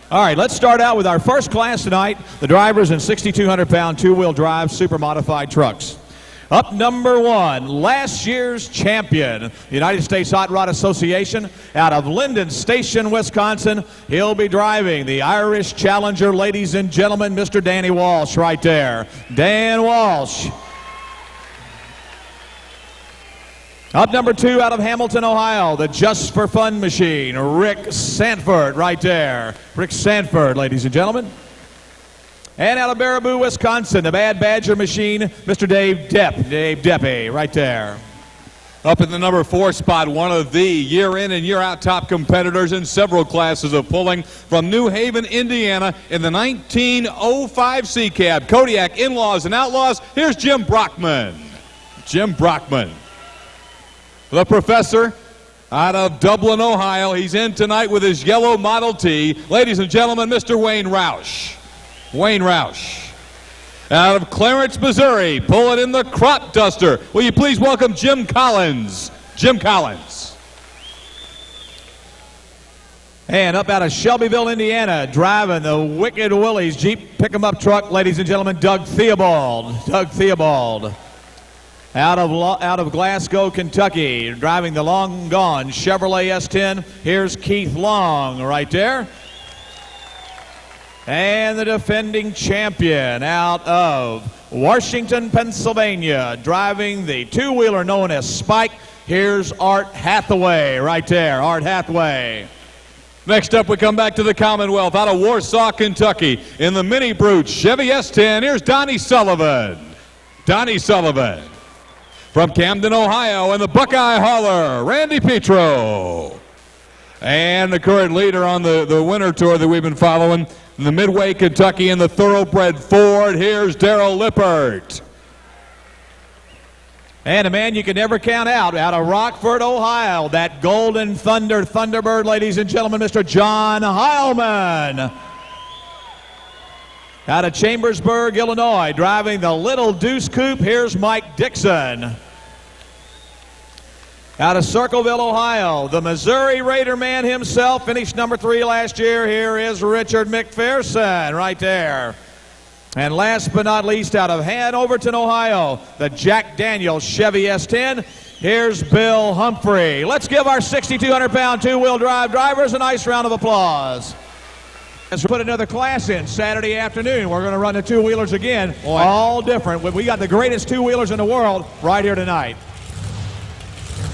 All right, let's start out with our first class tonight, the drivers in 6,200-pound two-wheel drive super modified trucks. Up number one, last year's champion, the United States Hot Rod Association out of Linden Station, Wisconsin. He'll be driving the Irish Challenger, ladies and gentlemen, Mr. Danny Walsh right there. Dan Walsh. Up number two, out of Hamilton, Ohio, the Just for Fun machine, Rick Sanford right there. Rick Sanford, ladies and gentlemen. And out of Baraboo, Wisconsin, the Bad Badger machine, Mr. Dave Depp. Dave Deppy right there. Up in the number 4 spot, one of the year in and year out top competitors in several classes of pulling from New Haven, Indiana in the 1905 C Cab, Kodiak In-Laws and Outlaws. Here's Jim Brockman. Jim Brockman. The professor out of Dublin, Ohio. He's in tonight with his yellow Model T. Ladies and gentlemen, Mr. Wayne Roush. Wayne Roush. Out of Clarence, Missouri, pulling in the crop duster. Will you please welcome Jim Collins? Jim Collins. And up out of Shelbyville, Indiana, driving the Wicked Willie's Jeep pick-em-up truck, ladies and gentlemen, Doug Theobald. Doug Theobald. Out of Glasgow, Kentucky, driving the long gone Chevrolet S10. Here's Keith Long right there. And the defending champion out of Washington, Pennsylvania, driving the two-wheeler known as Spike. Here's Art Hathaway right there, Art Hathaway. Next up, we come back to the Commonwealth out of Warsaw, Kentucky, in the Mini Brute Chevy S10. Here's Donnie Sullivan. Donnie Sullivan. From Camden, Ohio, and the Buckeye Hauler, Randy Petro. And the current leader on the winter tour that we've been following, in the Midway, Kentucky, in the Thoroughbred Ford, here's Darrell Lippert. And a man you can never count out of Rockford, Ohio, that Golden Thunder Thunderbird, ladies and gentlemen, Mr. John Heilman. Out of Chambersburg, Illinois, driving the Little Deuce Coupe, here's Mike Dixon. Out of Circleville, Ohio, the Missouri Raider man himself, finished number 3 last year. Here is Richard McPherson right there. And last but not least, out of Hanoverton, Ohio, the Jack Daniels Chevy S10. Here's Bill Humphrey. Let's give our 6,200-pound two-wheel drive drivers a nice round of applause. Let's put another class in Saturday afternoon. We're going to run the two-wheelers again, all different. We got the greatest two-wheelers in the world right here tonight.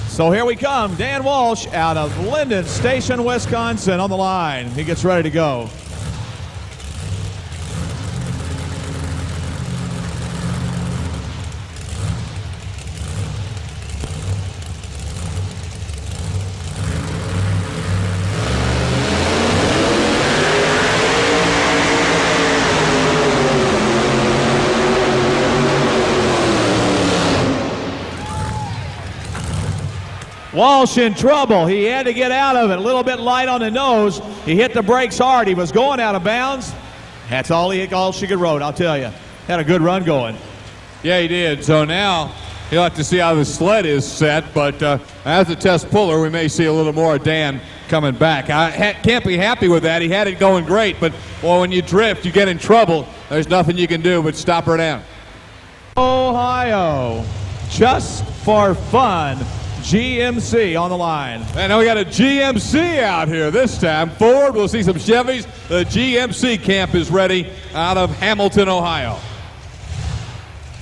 So here we come, Dan Walsh out of Linden Station, Wisconsin on the line. He gets ready to go. Walsh in trouble. He had to get out of it. A little bit light on the nose. He hit the brakes hard. He was going out of bounds. That's all she could rode, I'll tell you. Had a good run going. Yeah, he did. So now he'll have to see how the sled is set. But as a test puller, we may see a little more of Dan coming back. I can't be happy with that. He had it going great. But, well, when you drift, you get in trouble. There's nothing you can do but stop her down. Ohio, Just for Fun. GMC on the line. And now we got a GMC out here this time. Ford, we'll see some Chevys. The GMC camp is ready out of Hamilton, Ohio.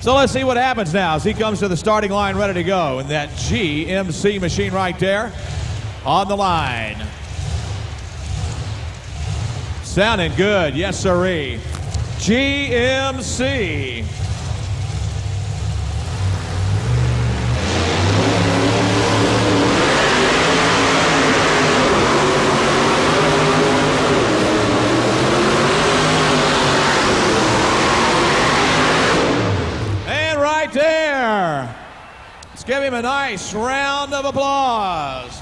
So let's see what happens now as he comes to the starting line ready to go. And that GMC machine right there on the line. Sounding good, yes sirree. GMC. There. Let's give him a nice round of applause.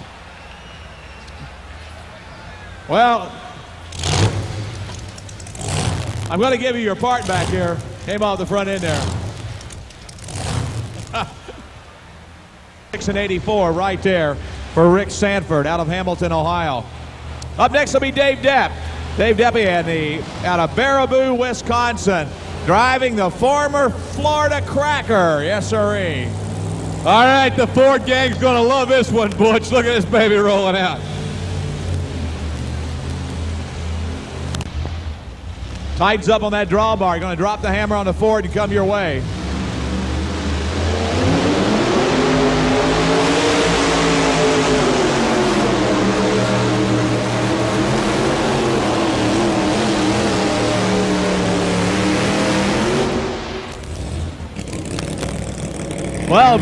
Well, I'm going to give you your part back here. Came off the front end there. 684 right there for Rick Sanford out of Hamilton, Ohio. Up next will be Dave Depp. Dave Depian out of Baraboo, Wisconsin, driving the former Florida Cracker. Yes, sirree. All right, the Ford gang's going to love this one, Butch. Look at this baby rolling out. Tightens up on that drawbar. You're going to drop the hammer on the Ford and come your way. Well,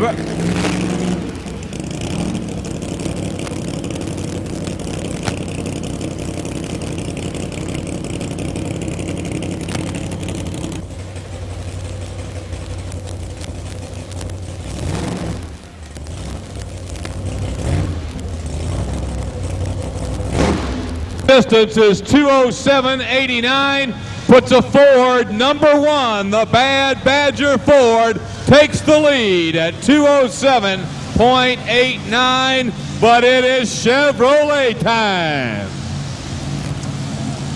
Distance is 2:07.89, puts a Ford number 1. The Bad Badger Ford takes the lead at 2:07.89, but it is Chevrolet time.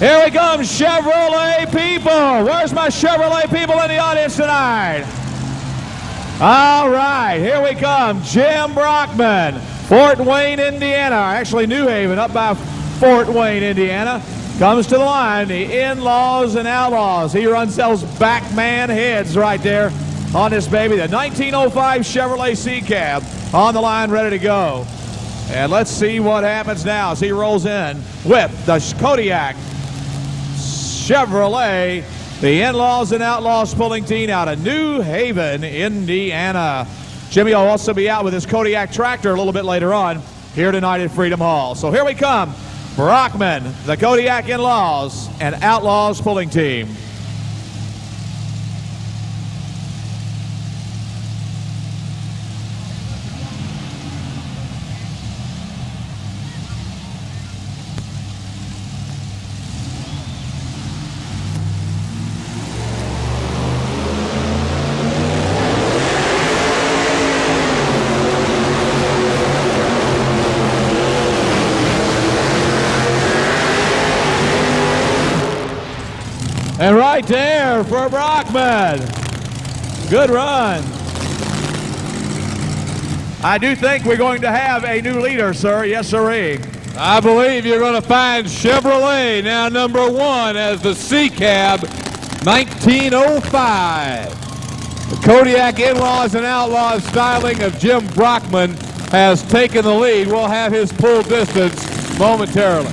here we come, Chevrolet people. Where's my Chevrolet people in the audience tonight? All right, here we come. Jim Brockman, Fort Wayne, Indiana. Actually, New Haven, up by Fort Wayne, Indiana. Comes to the line, the In-Laws and Outlaws. He runs those backman heads right there on this baby. The 1905 Chevrolet C-Cab on the line, ready to go. And let's see what happens now as he rolls in with the Kodiak Chevrolet, the In-Laws and Outlaws pulling team out of New Haven, Indiana. Jimmy will also be out with his Kodiak tractor a little bit later on here tonight at Freedom Hall. So here we come. Brockman, the Kodiak In-Laws and Outlaws pulling team. And right there for Brockman. Good run. I do think we're going to have a new leader, sir. Yes, sirree. I believe you're going to find Chevrolet now number 1 as the C-Cab 1905. The Kodiak In-Laws and Outlaws styling of Jim Brockman has taken the lead. We'll have his pull distance momentarily.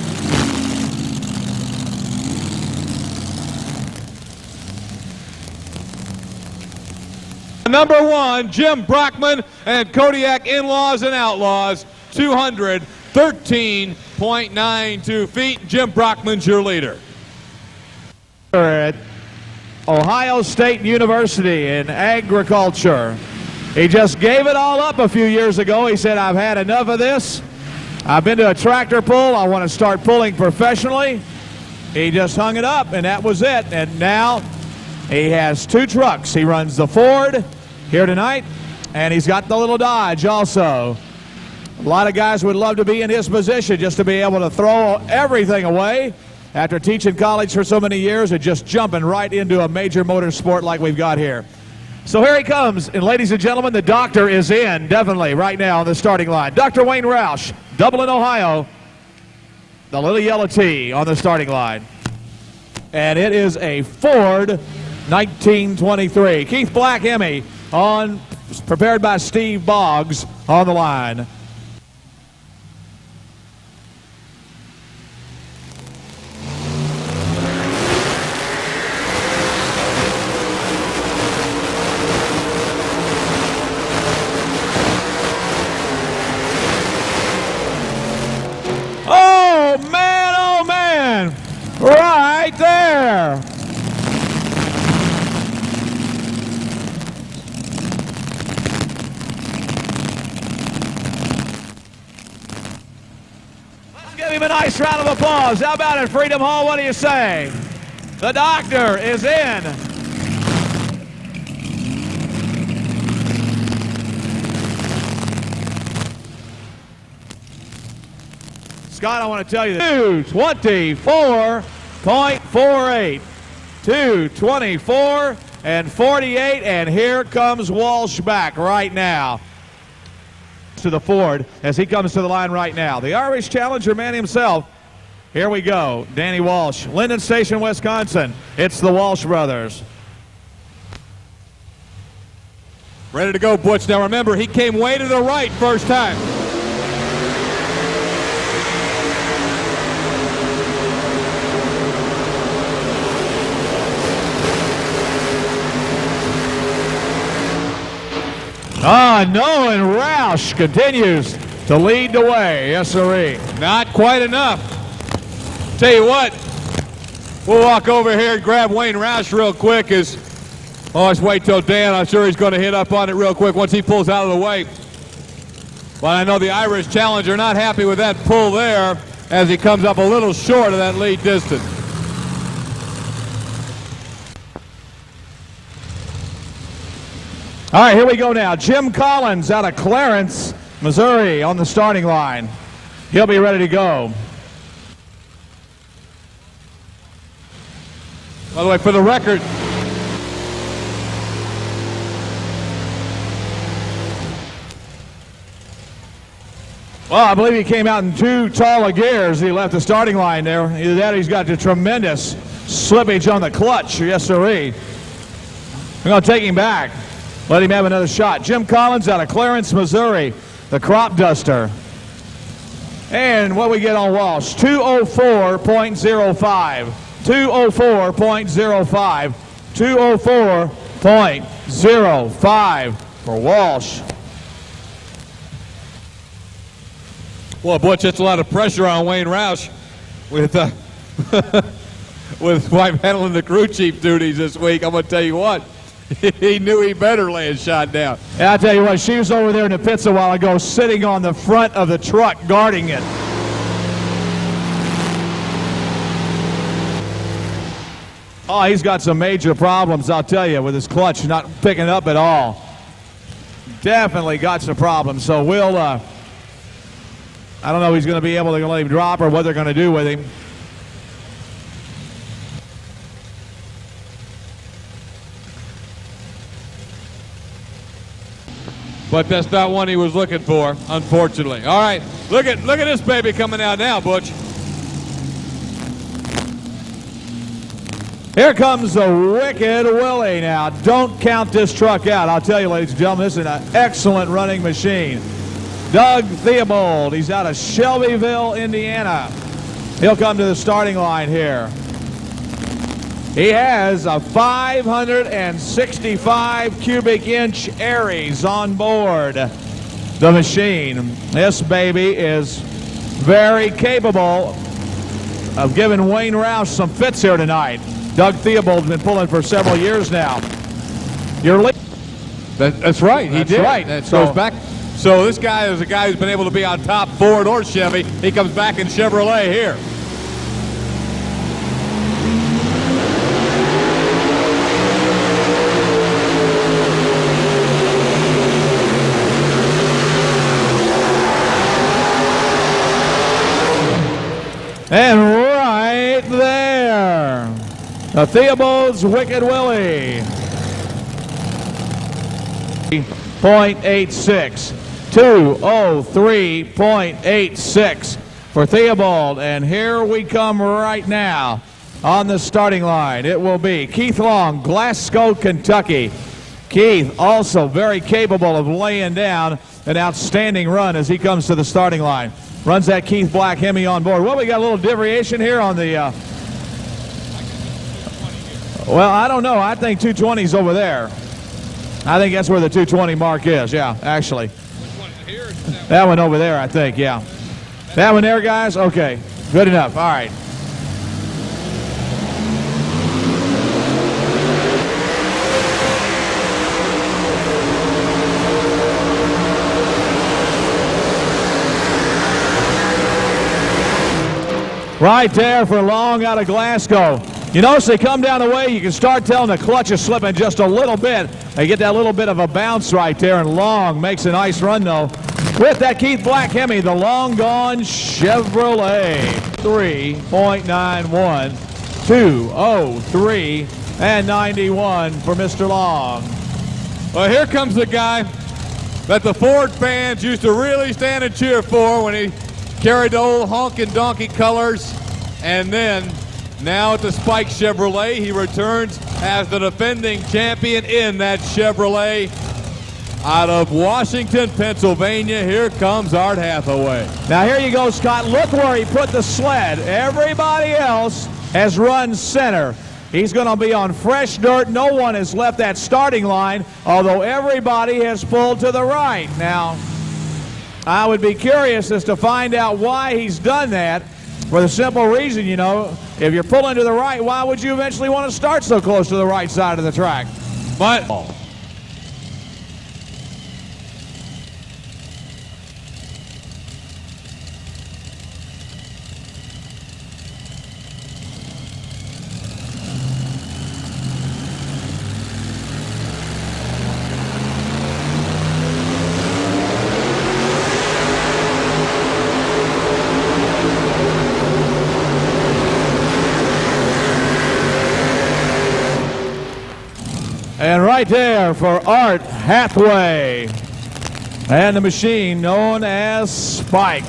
Number 1, Jim Brockman and Kodiak In-Laws and Outlaws, 213.92 feet. Jim Brockman's your leader. At Ohio State University in agriculture. He just gave it all up a few years ago. He said, I've had enough of this. I've been to a tractor pull. I want to start pulling professionally. He just hung it up, and that was it. And now he has 2 trucks. He runs the Ford here tonight, and he's got the little Dodge also. A lot of guys would love to be in his position, just to be able to throw everything away after teaching college for so many years and just jumping right into a major motorsport like we've got here. So here he comes, and ladies and gentlemen, the doctor is in, definitely, right now on the starting line. Dr. Wayne Roush, Dublin, Ohio, the little yellow T on the starting line. And it is a Ford 1923. Keith Black Hemi on, prepared by Steve Boggs on the line. Oh man, right there. Give him a nice round of applause. How about it, Freedom Hall? What do you say? The doctor is in. Scott, I want to tell you this. 2:24 2:24.48. 2:24 and 48, and here comes Walsh back right now to the Ford as he comes to the line right now. The Irish Challenger man himself. Here we go. Danny Walsh, Linden Station, Wisconsin. It's the Walsh brothers. Ready to go, Butch. Now remember, he came way to the right first time. No, and Roush continues to lead the way. Yes, sirree. Not quite enough. Tell you what, we'll walk over here and grab Wayne Roush real quick. Let's wait till Dan. I'm sure he's going to hit up on it real quick once he pulls out of the way. But I know the Irish Challenger not happy with that pull there as he comes up a little short of that lead distance. All right, here we go now. Jim Collins out of Clarence, Missouri on the starting line. He'll be ready to go. By the way, for the record, well, I believe he came out in too tall of gears. He left the starting line there. Either that or he's got the tremendous slippage on the clutch. Yes, sirree. We're going to take him back. Let him have another shot. Jim Collins out of Clarence, Missouri, the crop duster. And what we get on Walsh, 2:04.05. 2:04.05. 2:04.05 for Walsh. well, Butch, that's a lot of pressure on Wayne Roush with with wife handling the crew chief duties this week. I'm going to tell you what. He knew he better lay a shot down. Yeah, I'll tell you what, she was over there in the pits a while ago sitting on the front of the truck guarding it. Oh, he's got some major problems, I'll tell you, with his clutch not picking up at all. Definitely got some problems, so we'll, I don't know if he's going to be able to let him drop or what they're going to do with him. But that's not one he was looking for, unfortunately. All right, look at this baby coming out now, Butch. Here comes the Wicked Willie now. Don't count this truck out. I'll tell you, ladies and gentlemen, this is an excellent running machine. Doug Theobald, he's out of Shelbyville, Indiana. He'll come to the starting line here. He has a 565 cubic inch Aries on board the machine. This baby is very capable of giving Wayne Roush some fits here tonight. Doug Theobald's been pulling for several years now. That's right. He did. Right. That goes back. So this guy is a guy who's been able to be on top Ford or Chevy. He comes back in Chevrolet here. And right there, the Theobald's Wicked Willie. 0.86. 2:03.86 for Theobald. And here we come right now on the starting line. It will be Keith Long, Glasgow, Kentucky. Keith also very capable of laying down an outstanding run as he comes to the starting line. Runs that Keith Black Hemi on board. Well, we got a little deviation here on the, well, I don't know. I think 220's over there. I think that's where the 220 mark is. Yeah, actually. Which one is it here? Or is that that one over there, I think, yeah. That one there, guys? Okay, good enough. All right. Right there for Long out of Glasgow. You notice they come down the way, you can start telling the clutch is slipping just a little bit. They get that little bit of a bounce right there, and Long makes a nice run, though. With that Keith Black Hemi, the long gone Chevrolet. 3.91 2:03 and 91 for Mr. Long. Well, here comes the guy that the Ford fans used to really stand and cheer for when he carried the old honkin' donkey colors. And then, now at the Spike Chevrolet, he returns as the defending champion in that Chevrolet. Out of Washington, Pennsylvania, here comes Art Hathaway. Now here you go, Scott. Look where he put the sled. Everybody else has run center. He's going to be on fresh dirt. No one has left that starting line, although everybody has pulled to the right. Now, I would be curious as to find out why he's done that, for the simple reason, you know, if you're pulling to the right, why would you eventually want to start so close to the right side of the track? But And right there for Art Hathaway and the machine known as Spike.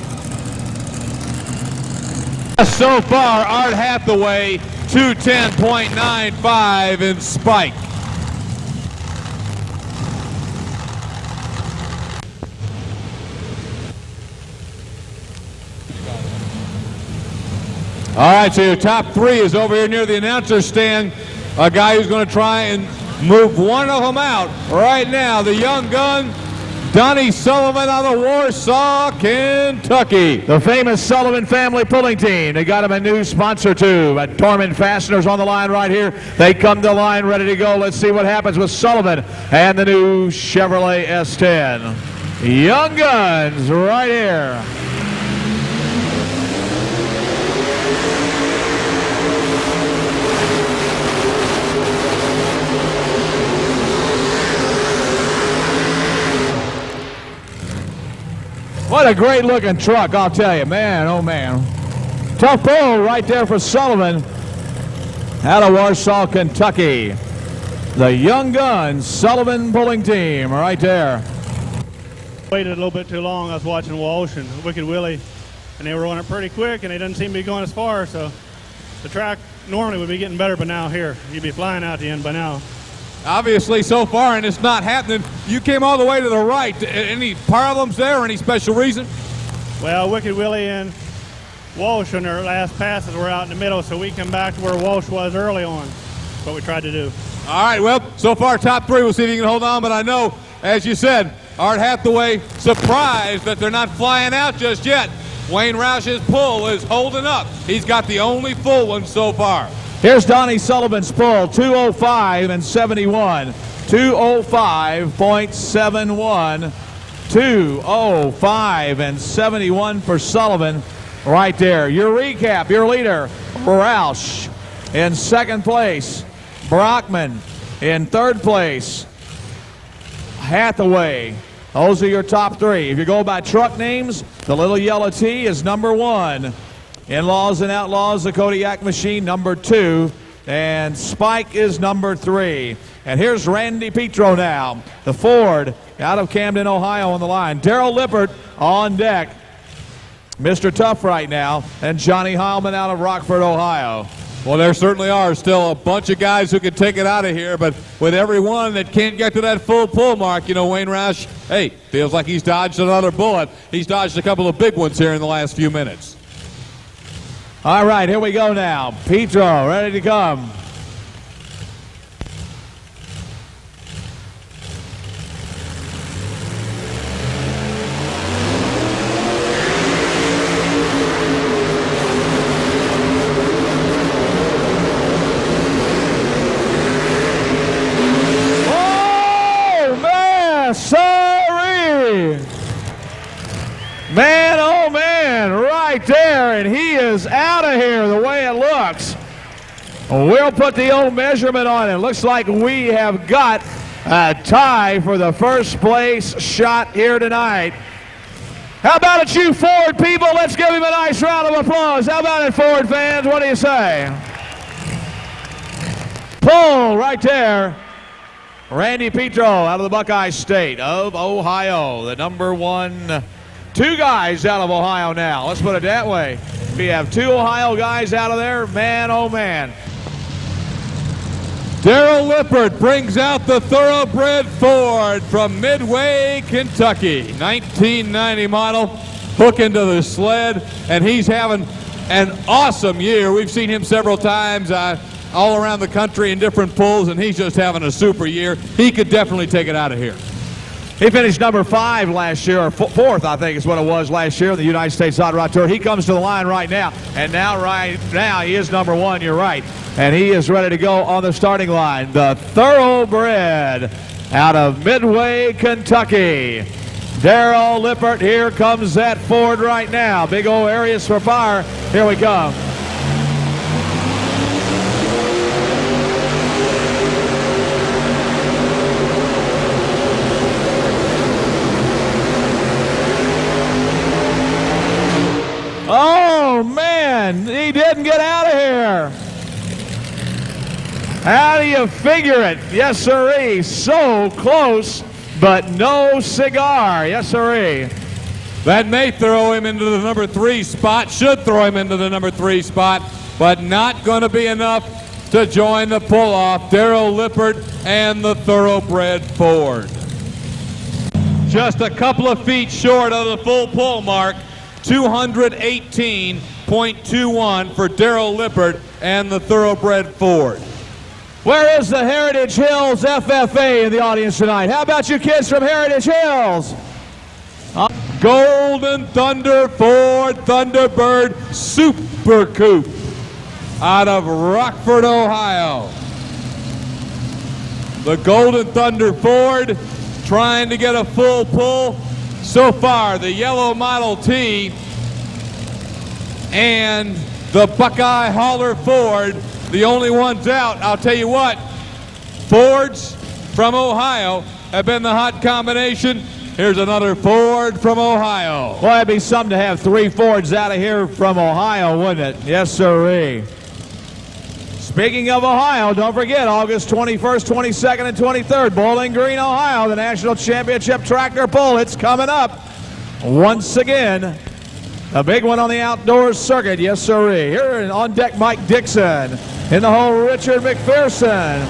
so far, Art Hathaway, 210.95 in Spike. All right, so your top three is over here near the announcer stand. A guy who's going to try and move one of them out right now. The young gun, Donnie Sullivan out of Warsaw, Kentucky. The famous Sullivan family pulling team. They got him a new sponsor too. Torment Fasteners on the line right here. They come to the line ready to go. Let's see what happens with Sullivan and the new Chevrolet S10. Young Guns right here. What a great looking truck, I'll tell you, man, oh man. Tough pull right there for Sullivan out of Warsaw, Kentucky. The Young Guns Sullivan pulling team right there. Waited a little bit too long. I was watching Walsh and Wicked Willie, and they were running pretty quick, and they didn't seem to be going as far, so the track normally would be getting better, but now here, you'd be flying out the end by now. Obviously, so far, and it's not happening. You came all the way to the right. Any problems there or any special reason? Well, Wicked Willie and Walsh on their last passes were out in the middle, so we come back to where Walsh was early on. That's what we tried to do. All right, well, so far, top three. We'll see if you can hold on, but I know, as you said, Art Hathaway surprised that they're not flying out just yet. Wayne Roush's pull is holding up. He's got the only full one so far. Here's Donnie Sullivan's pull, 2:05 and 71. 2:05.71. 2:05 and 71 for Sullivan right there. Your recap, your leader, Roush in second place. Brockman in third place. Hathaway. Those are your top three. If you go by truck names, the little yellow T is number one. In-Laws and Outlaws, the Kodiak machine, number 2. And Spike is number 3. And here's Randy Petro now. The Ford out of Camden, Ohio on the line. Darrell Lippert on deck. Mr. Tough right now. And Johnny Heilman out of Rockford, Ohio. Well, there certainly are still a bunch of guys who can take it out of here, but with every one that can't get to that full pull mark, you know, Wayne Roush, hey, feels like he's dodged another bullet. He's dodged a couple of big ones here in the last few minutes. All right, here we go now. Petro ready to come. Oh, man, sorry. Man, oh man, right there, and he is out of here the way it looks. We'll put the old measurement on it. Looks like we have got a tie for the first place shot here tonight. How about it, you Ford people? Let's give him a nice round of applause. How about it, Ford fans? What do you say? Pull right there. Randy Petro out of the Buckeye State of Ohio. The number 1, 2 guys out of Ohio now. Let's put it that way. We have 2 Ohio guys out of there. Man, oh man. Darrell Lippert brings out the Thoroughbred Ford from Midway, Kentucky. 1990 model, hook into the sled, and he's having an awesome year. We've seen him several times all around the country in different pulls, and he's just having a super year. He could definitely take it out of here. He finished number 5 last year, or 4th, I think is what it was last year in the United States Hot Rod Tour. He comes to the line right now, and right now he is number 1, you're right. And he is ready to go on the starting line. The Thoroughbred out of Midway, Kentucky. Darrell Lippert, here comes that Ford right now. Big old areas for fire. Here we come. Oh, man, he didn't get out of here. How do you figure it? Yes, sirree. So close, but no cigar. Yes, sirree. That may throw him into the number 3 spot, should throw him into the number 3 spot, but not going to be enough to join the pull-off. Darrell Lippert and the Thoroughbred Ford. Just a couple of feet short of the full pull mark. 218.21 for Darrell Lippert and the Thoroughbred Ford. Where is the Heritage Hills FFA in the audience tonight? How about you kids from Heritage Hills? Golden Thunder Ford Thunderbird Super Coupe out of Rockford, Ohio. The Golden Thunder Ford trying to get a full pull. So far, the yellow Model T and the Buckeye Hauler Ford, the only ones out. I'll tell you what, Fords from Ohio have been the hot combination. Here's another Ford from Ohio. Well, it'd be something to have 3 Fords out of here from Ohio, wouldn't it? Yes, sirree. Speaking of Ohio, don't forget August 21st, 22nd, and 23rd, Bowling Green, Ohio, the National Championship Tractor Pull. It's coming up once again. A big one on the outdoors circuit, yes, sirree. Here on deck, Mike Dixon. In the hole, Richard McPherson.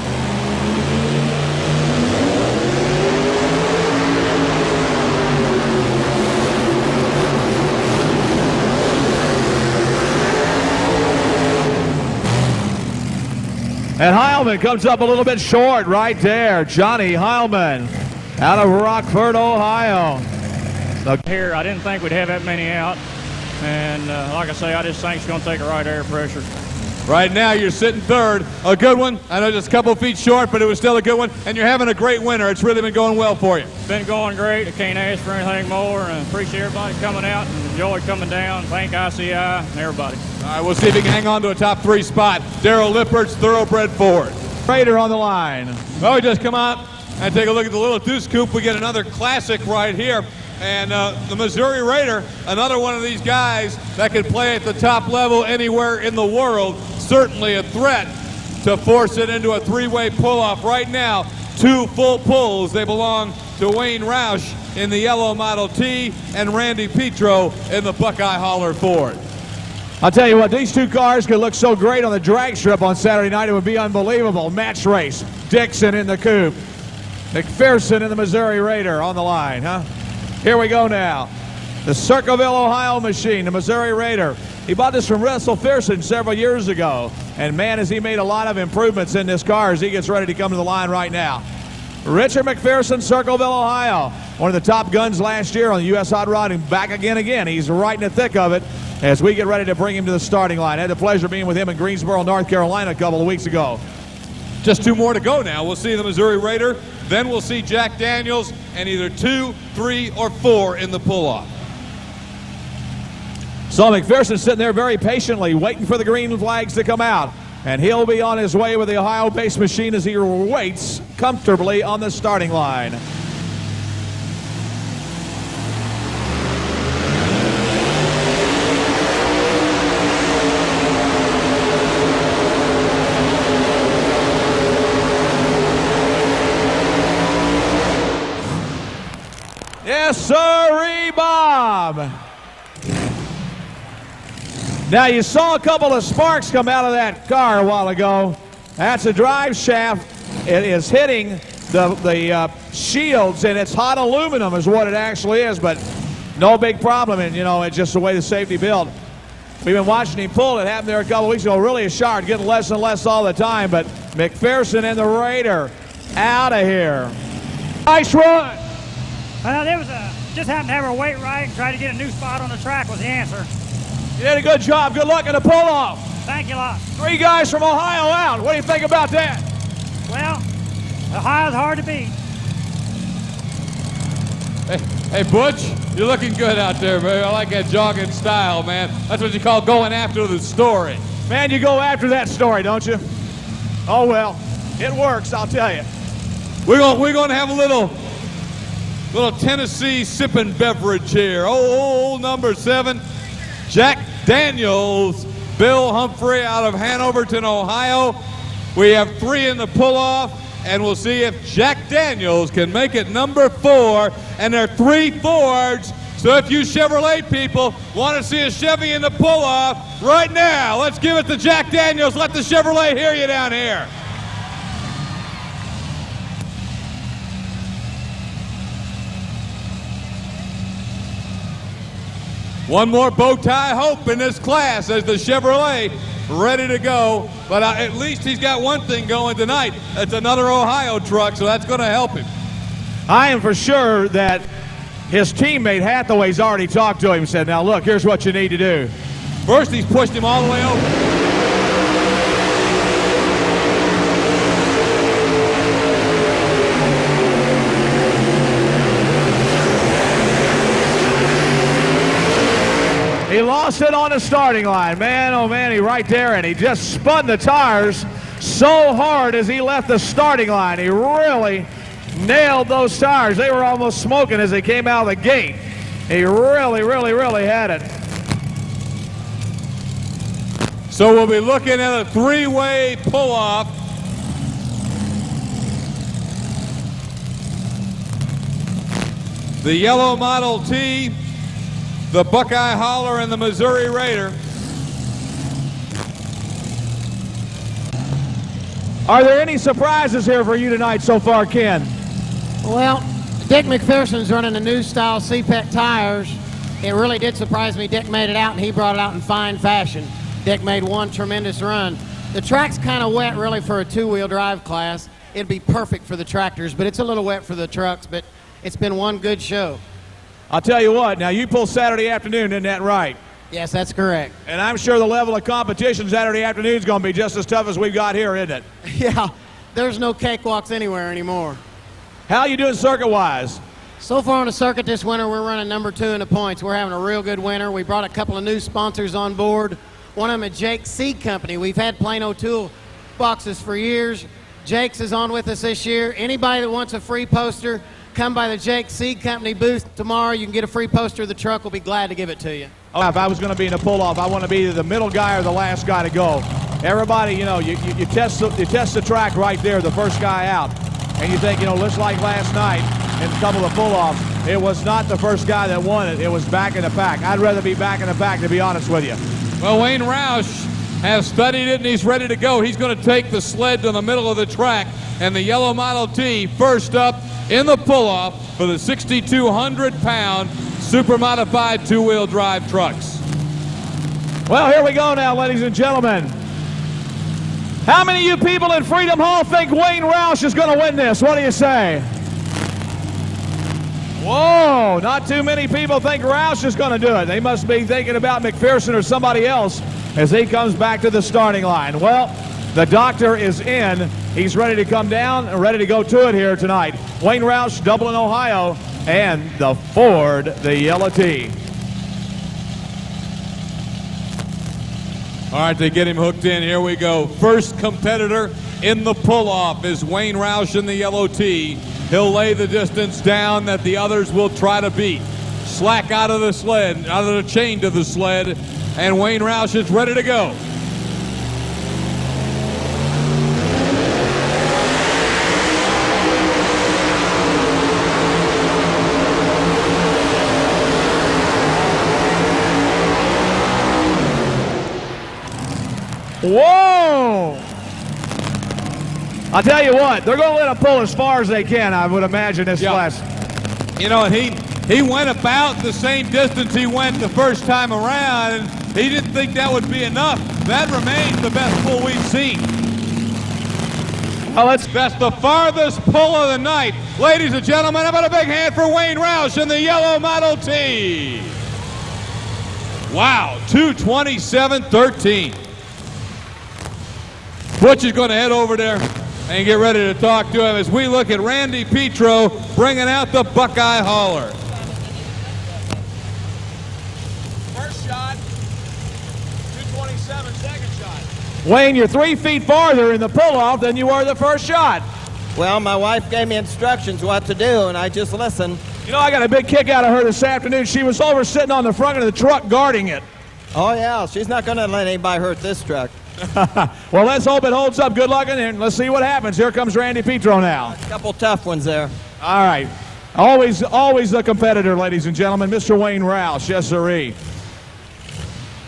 And Heilman comes up a little bit short right there. Johnny Heilman out of Rockford, Ohio. Here, I didn't think we'd have that many out. And like I say, I just think it's going to take a right air pressure. Right now, you're sitting 3rd. A good one. I know just a couple feet short, but it was still a good one. And you're having a great winter. It's really been going well for you. It's been going great. I can't ask for anything more. And appreciate everybody coming out and enjoy coming down. Thank ICI and everybody. All right, we'll see if he can hang on to a top 3 spot. Darrell Lippert's Thoroughbred Ford. Raider on the line. Well, we just come out and take a look at the Little Deuce Coupe. We get another classic right here. And the Missouri Raider, another one of these guys that can play at the top level anywhere in the world. Certainly a threat to force it into a 3-way pull-off. Right now, 2 full pulls. They belong to Wayne Roush in the yellow Model T and Randy Petro in the Buckeye Hauler Ford. I'll tell you what, these 2 cars could look so great on the drag strip on Saturday night. It would be unbelievable. Match race. Dixon in the coupe. McPherson in the Missouri Raider on the line, huh? Here we go now. The Circleville, Ohio machine, the Missouri Raider. He bought this from Russell Pearson several years ago. And man, has he made a lot of improvements in this car as he gets ready to come to the line right now. Richard McPherson, Circleville, Ohio. One of the top guns last year on the U.S. Hot Rod, and back again. He's right in the thick of it as we get ready to bring him to the starting line. I had the pleasure of being with him in Greensboro, North Carolina a couple of weeks ago. Just 2 more to go now. We'll see the Missouri Raider, then we'll see Jack Daniels, and either 2, 3, or 4 in the pull-off. So McPherson sitting there very patiently, waiting for the green flags to come out. And he'll be on his way with the Ohio-based machine as he waits comfortably on the starting line. job. Now you saw a couple of sparks come out of that car a while ago. That's a drive shaft. It is hitting the shields, and it's hot aluminum is what it actually is, but no big problem, and you know, it's just the way the safety built. We've been watching him pull. It happened there a couple weeks ago. Really a sharp, getting less and less all the time, but McPherson and the Raider out of here. Nice run. Well, there was just happened to have her weight right and try to get a new spot on the track was the answer. You did a good job. Good luck in the pull-off. Thank you a lot. 3 guys from Ohio out. What do you think about that? Well, Ohio's hard to beat. Hey, Butch, you're looking good out there, man. I like that jogging style, man. That's what you call going after the story. Man, you go after that story, don't you? Oh, well, it works, I'll tell you. We're going to have a little Tennessee sipping beverage here. Oh, number 7, Jack Daniels, Bill Humphrey out of Hanoverton, Ohio. We have 3 in the pull-off, and we'll see if Jack Daniels can make it number 4. And there are 3 Fords. So if you Chevrolet people want to see a Chevy in the pull-off right now, let's give it to Jack Daniels. Let the Chevrolet hear you down here. One more bow tie hope in this class as the Chevrolet ready to go. But at least he's got one thing going tonight. It's another Ohio truck, so that's going to help him. I am for sure that his teammate Hathaway's already talked to him and said, now look, here's what you need to do. First, he's pushed him all the way over. He lost it on the starting line. Man, oh man, he right there, and he just spun the tires so hard as he left the starting line. He really nailed those tires. They were almost smoking as they came out of the gate. He really, really, really had it. So we'll be looking at a 3-way pull-off. The yellow Model T, the Buckeye Hauler, and the Missouri Raider. Are there any surprises here for you tonight so far, Ken? Well, Dick McPherson's running the new style CPEC tires. It really did surprise me. Dick made it out, and he brought it out in fine fashion. Dick made one tremendous run. The track's kind of wet, really, for a 2-wheel drive class. It'd be perfect for the tractors, but it's a little wet for the trucks, but it's been one good show. I'll tell you what, now you pull Saturday afternoon, isn't that right? Yes, that's correct. And I'm sure the level of competition Saturday afternoon is going to be just as tough as we've got here, isn't it? Yeah, there's no cakewalks anywhere anymore. How you doing circuit-wise? So far on the circuit this winter, we're running number 2 in the points. We're having a real good winter. We brought a couple of new sponsors on board. One of them, a Jake's Seed Company. We've had Plano tool boxes for years. Jake's is on with us this year. Anybody that wants a free poster, come by the Jake's Seed Company booth tomorrow. You can get a free poster of the truck. We'll be glad to give it to you. Oh, if I was going to be in a pull-off, I want to be either the middle guy or the last guy to go. Everybody, you know, you test the track right there, the first guy out. And you think, you know, just like last night in a couple of pull-offs, it was not the first guy that won it. It was back in the pack. I'd rather be back in the pack, to be honest with you. Well, Wayne Roush has studied it, and he's ready to go. He's going to take the sled to the middle of the track, and the yellow Model T first up in the pull-off for the 6,200-pound super modified 2-wheel drive trucks. Well, here we go now, ladies and gentlemen. How many of you people in Freedom Hall think Wayne Roush is going to win this? What do you say? Whoa, not too many people think Roush is going to do it. They must be thinking about McPherson or somebody else as he comes back to the starting line. Well, the doctor is in. He's ready to come down and ready to go to it here tonight. Wayne Roush, Dublin, Ohio, and the Ford, the yellow T. All right, they get him hooked in. Here we go. First competitor in the pull-off is Wayne Roush in the yellow T. He'll lay the distance down that the others will try to beat. Slack out of the sled, out of the chain to the sled, and Wayne Roush is ready to go. Whoa! I'll tell you what, they're going to let him pull as far as they can, I would imagine, this class. You know, and he went about the same distance he went the first time around, and he didn't think that would be enough. That remains the best pull we've seen. Well, that's the farthest pull of the night. Ladies and gentlemen, how about a big hand for Wayne Roush in the yellow Model T? Wow, 2:27.13. Butch is going to head over there and get ready to talk to him as we look at Randy Petro bringing out the Buckeye Hauler. first shot, 2:27, second shot. Wayne, you're 3 feet farther in the pull-off than you were the first shot. Well, my wife gave me instructions what to do, and I just listened. You know, I got a big kick out of her this afternoon. She was over sitting on the front of the truck guarding it. Oh, yeah, she's not going to let anybody hurt this truck. Well, let's hope it holds up. Good luck in there. Let's see what happens. Here comes Randy Petro now. A couple tough ones there. All right. Always the competitor, ladies and gentlemen. Mr. Wayne Roush, yes, sirree.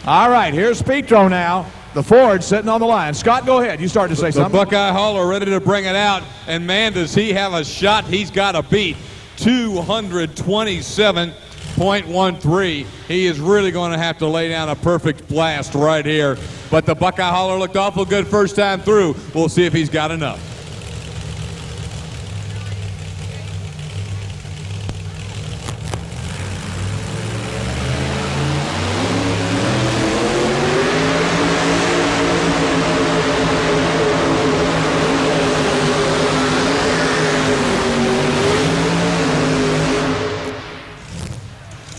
All right, here's Petro now. The Ford sitting on the line. Scott, go ahead. You start to say something. The Buckeye Hauler ready to bring it out, and man, does he have a shot he's got to beat. 227.13. He is really going to have to lay down a perfect blast right here. But the Buckeye Hauler looked awful good first time through. We'll see if he's got enough.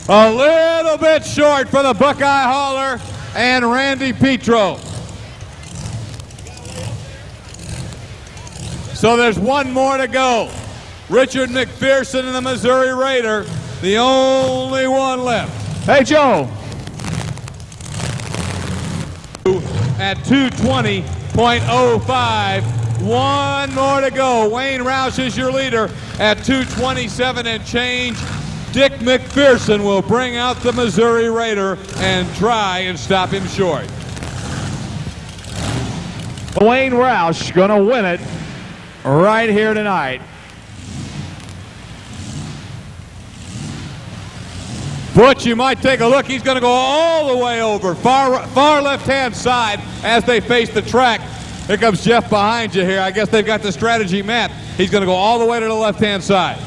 A little bit short for the Buckeye Hauler and Randy Petro. So there's one more to go. Richard McPherson and the Missouri Raider, the only one left. Hey, Joe. At 220.05. One more to go. Wayne Roush is your leader at 227 and change. Dick McPherson will bring out the Missouri Raider and try and stop him short. Wayne Roush going to win it right here tonight. Butch, you might take a look. He's going to go all the way over, far left-hand side as they face the track. Here comes Jeff behind you here. I guess they've got the strategy map. He's going to go all the way to the left-hand side.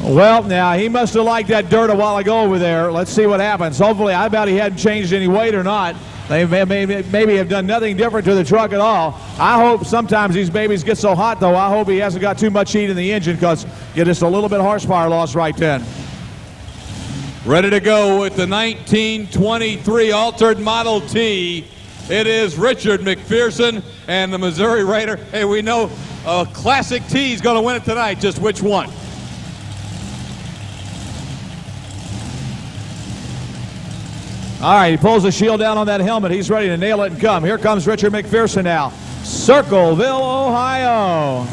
Well, now, he must have liked that dirt a while ago over there. Let's see what happens. Hopefully, I bet he hadn't changed any weight or not. They maybe have done nothing different to the truck at all. I hope sometimes these babies get so hot, though, I hope he hasn't got too much heat in the engine because you get just a little bit of horsepower loss right then. Ready to go with the 1923 Altered Model T. It is Richard McPherson and the Missouri Raider. Hey, we know a Classic T is going to win it tonight. Just which one? All right, he pulls the shield down on that helmet. He's ready to nail it and come. Here comes Richard McPherson now. Circleville, Ohio.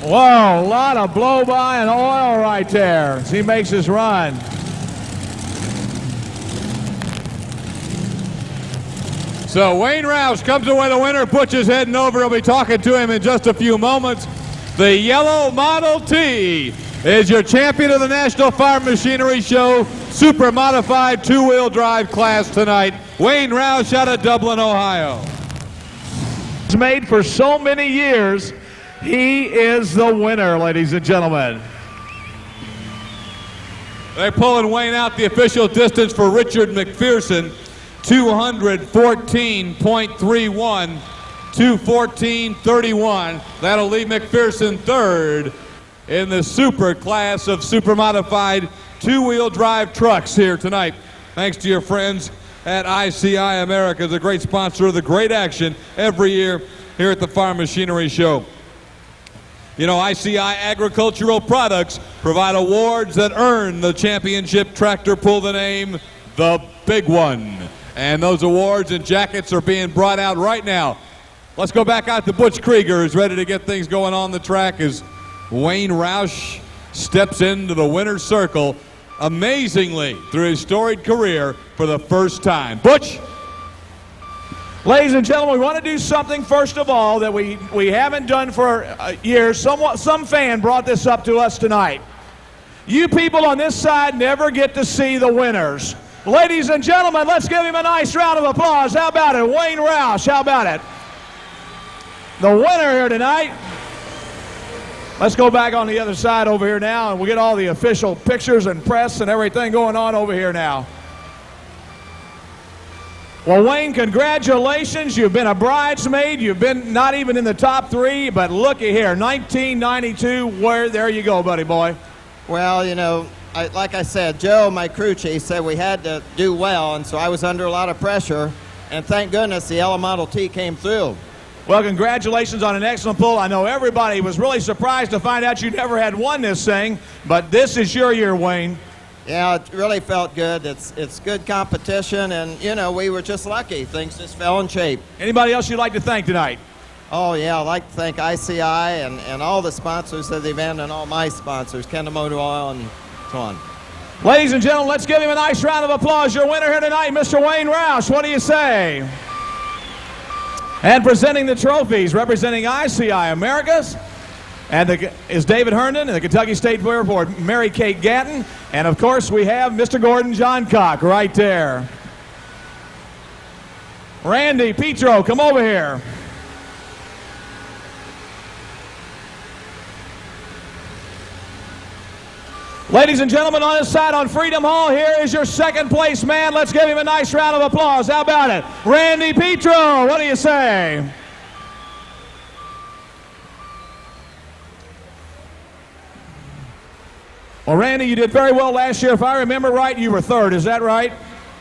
Whoa, a lot of blow by and oil right there as he makes his run. So Wayne Roush comes away the winner. Butch is heading over. He'll be talking to him in just a few moments. The yellow Model T is your champion of the National Farm Machinery Show Super Modified Two-Wheel Drive class tonight. Wayne Roush out of Dublin, Ohio. It's made for so many years. He is the winner, ladies and gentlemen. They're pulling Wayne out. The official distance for Richard McPherson, 214.31, 214.31. That'll leave McPherson third in the super class of super modified two-wheel drive trucks here tonight. Thanks to your friends at ICI America, the great sponsor of the great action every year here at the Farm Machinery Show. You know, ICI Agricultural Products provide awards that earn the championship tractor pull the name, the Big One. And those awards and jackets are being brought out right now. Let's go back out to Butch Krieger, who's ready to get things going on the track as Wayne Roush steps into the winner's circle, amazingly, through his storied career for the first time. Butch? Ladies and gentlemen, we want to do something, first of all, that we haven't done for years. Some fan brought this up to us tonight. You people on this side never get to see the winners. Ladies and gentlemen, let's give him a nice round of applause. How about it? Wayne Roush, how about it? The winner here tonight. Let's go back on the other side over here now, and we'll get all the official pictures and press and everything going on over here now. Well, Wayne, congratulations. You've been a bridesmaid. You've been not even in the top 3, but looky here, 1992, there you go, buddy boy. Well, you know, like I said, Joe, my crew chief, said we had to do well, and so I was under a lot of pressure, and thank goodness the Yellow Model T came through. Well, congratulations on an excellent pull. I know everybody was really surprised to find out you never had won this thing, but this is your year, Wayne. Yeah, it really felt good. It's good competition, and, you know, we were just lucky. Things just fell in shape. Anybody else you'd like to thank tonight? Oh, yeah, I'd like to thank ICI and all the sponsors of the event and all my sponsors, Kendall Motor Oil and so on. Ladies and gentlemen, let's give him a nice round of applause. Your winner here tonight, Mr. Wayne Roush. What do you say? And presenting the trophies, representing ICI Americas, is David Herndon, and the Kentucky State Fair Board, Mary Kate Gatton, and of course we have Mr. Gordon Johncock right there. Randy Petro, come over here. Ladies and gentlemen, on this side on Freedom Hall, here is your second place man. Let's give him a nice round of applause. How about it? Randy Petro, what do you say? Well, Randy, you did very well last year. If I remember right, you were third. Is that right?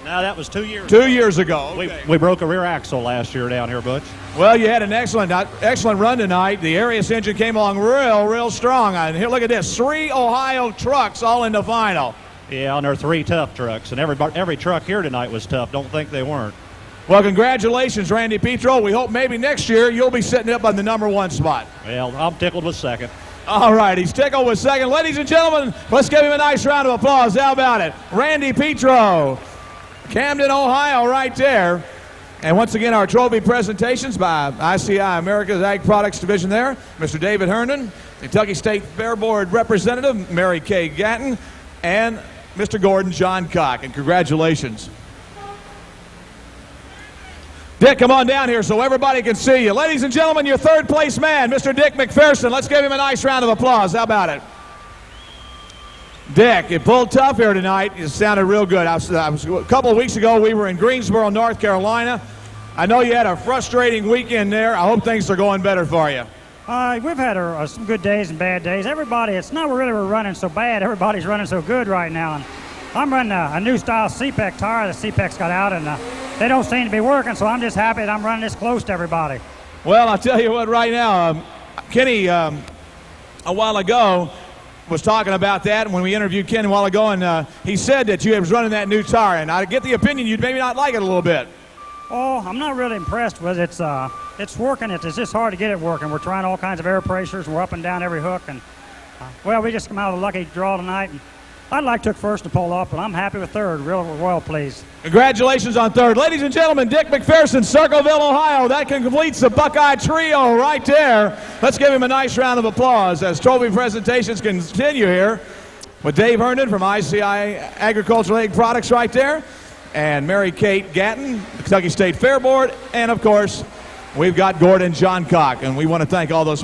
No, that was 2 years 2 years ago. Okay. We broke a rear axle last year down here, Butch. Well, you had an excellent run tonight. The Arius engine came along real strong. And here, look at this. 3 Ohio trucks all in the final. Yeah, and there are 3 tough trucks, and every truck here tonight was tough. Don't think they weren't. Well, congratulations, Randy Petro. We hope maybe next year you'll be sitting up on the #1 spot. Well, I'm tickled with second. All right, he's tickled with second. Ladies and gentlemen, let's give him a nice round of applause. How about it? Randy Petro. Camden, Ohio, right there. And once again, our trophy presentations by ICI America's Ag Products Division there. Mr. David Herndon, Kentucky State Fair Board Representative Mary Kay Gatton, and Mr. Gordon Johncock. And congratulations. Dick, come on down here so everybody can see you. Ladies and gentlemen, your third place man, Mr. Dick McPherson. Let's give him a nice round of applause. How about it? Dick, it pulled tough here tonight. It sounded real good. A couple of weeks ago, we were in Greensboro, North Carolina. I know you had a frustrating weekend there. I hope things are going better for you. We've had some good days and bad days. Everybody, it's not really we're running so bad. Everybody's running so good right now. And I'm running a new style CPEC tire. The CPEC's got out, and they don't seem to be working, so I'm just happy that I'm running this close to everybody. Well, I'll tell you what, right now, Kenny, a while ago, was talking about that when we interviewed Ken a while ago, and he said that you was running that new tire, and I get the opinion you'd maybe not like it a little bit. Oh, I'm not really impressed with it. It's working. It's just hard to get it working. We're trying all kinds of air pressures. We're up and down every hook, and well, we just come out of a lucky draw tonight. And I'd like to first to pull off, but I'm happy with third. Real well pleased. Congratulations on third. Ladies and gentlemen, Dick McPherson, Circleville, Ohio. That completes the Buckeye Trio right there. Let's give him a nice round of applause as trophy presentations continue here with Dave Herndon from ICI Agricultural Ag Products right there, and Mary Kate Gatton, Kentucky State Fair Board, and of course, we've got Gordon Johncock, and we want to thank all those